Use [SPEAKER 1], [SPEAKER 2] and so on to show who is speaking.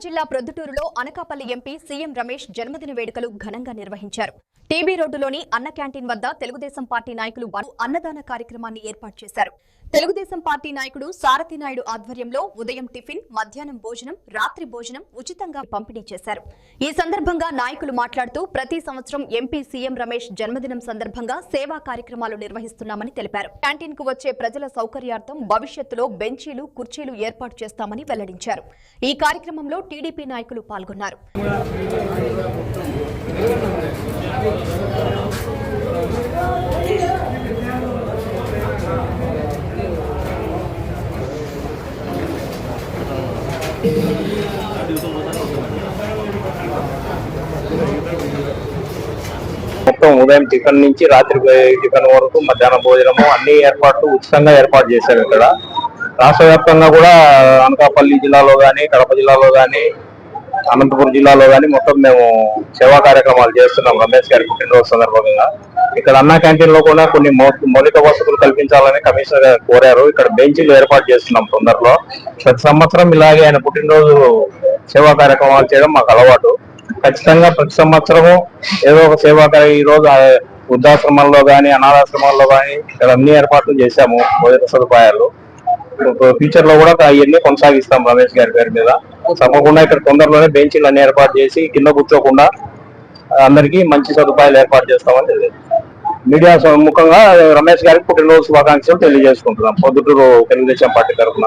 [SPEAKER 1] జిల్లా ప్రొద్దుటూరులో Anakapalli MP CM Ramesh జన్మదిన వేడుకలు ఘనంగా నిర్వహించారు. టీబీ రోడ్డులోని అన్న క్యాంటీన్ వద్ద తెలుగుదేశం పార్టీ నాయకులు అన్నదాన కార్యక్రమాన్ని ఏర్పాటు చేశారు. తెలుగుదేశం పార్టీ నాయకుడు సారథి నాయుడు ఆధ్వర్యంలో ఉదయం టిఫిన్, మధ్యాహ్నం భోజనం, రాత్రి భోజనం ఉచితంగా పంపిణీ చేశారు. ఈ సందర్భంగా నాయకులు మాట్లాడుతూ ప్రతి సంవత్సరం ఎంపీ సీఎం రమేష్ జన్మదినం సందర్భంగా సేవా కార్యక్రమాలు నిర్వహిస్తున్నామని తెలిపారు. క్యాంటీన్ కు వచ్చే ప్రజల సౌకర్యార్థం భవిష్యత్తులో బెంచీలు, కుర్చీలు ఏర్పాటు చేస్తామని వెల్లడించారు. ఈ కార్యక్రమంలో టీడీపీ నాయకులు పాల్గొన్నారు.
[SPEAKER 2] మొత్తం ఉదయం టిఫిన్ నుంచి రాత్రి టిఫిన్ వరకు మధ్యాహ్నం భోజనము అన్ని ఏర్పాట్లు ఉచితంగా ఏర్పాటు చేశారు. ఇక్కడ రాష్ట్ర వ్యాప్తంగా కూడా అనకాపల్లి జిల్లాలో కానీ, కడప జిల్లాలో కానీ, అనంతపురం జిల్లాలో కానీ మొత్తం మేము సేవా కార్యక్రమాలు చేస్తున్నాం. రమేష్ గారి పుట్టినరోజు సందర్భంగా ఇక్కడ అన్న క్యాంటీన్ లో కూడా కొన్ని మౌలిక వసతులు కల్పించాలని కమిషనర్ గారు కోరారు. ఇక్కడ బెంచీలు ఏర్పాటు చేస్తున్నాం తొందరలో. ప్రతి సంవత్సరం ఇలాగే ఆయన పుట్టినరోజు సేవా కార్యక్రమాలు చేయడం మాకు అలవాటు. ఖచ్చితంగా ప్రతి సంవత్సరము ఏదో ఒక సేవా ఈ రోజు వృద్ధాశ్రమాల్లో కానీ, అనాథాశ్రమాల్లో కానీ ఇక్కడ అన్ని ఏర్పాట్లు చేశాము. భోజన సదుపాయాలు ఫ్యూచర్ లో కూడా అవన్నీ కొనసాగిస్తాం రమేష్ గారి పేరు మీద. తప్పకుండా ఇక్కడ తొందరలోనే బెంచీలు అన్ని ఏర్పాటు చేసి కింద కూర్చోకుండా అందరికీ మంచి సదుపాయాలు ఏర్పాటు చేస్తామని మీడియా ముఖంగా రమేష్ గారికి పుట్టినరోజు శుభాకాంక్షలు తెలియజేసుకుంటున్నాం. పొద్దుటూరు తెలుగుదేశం పార్టీ తరఫున.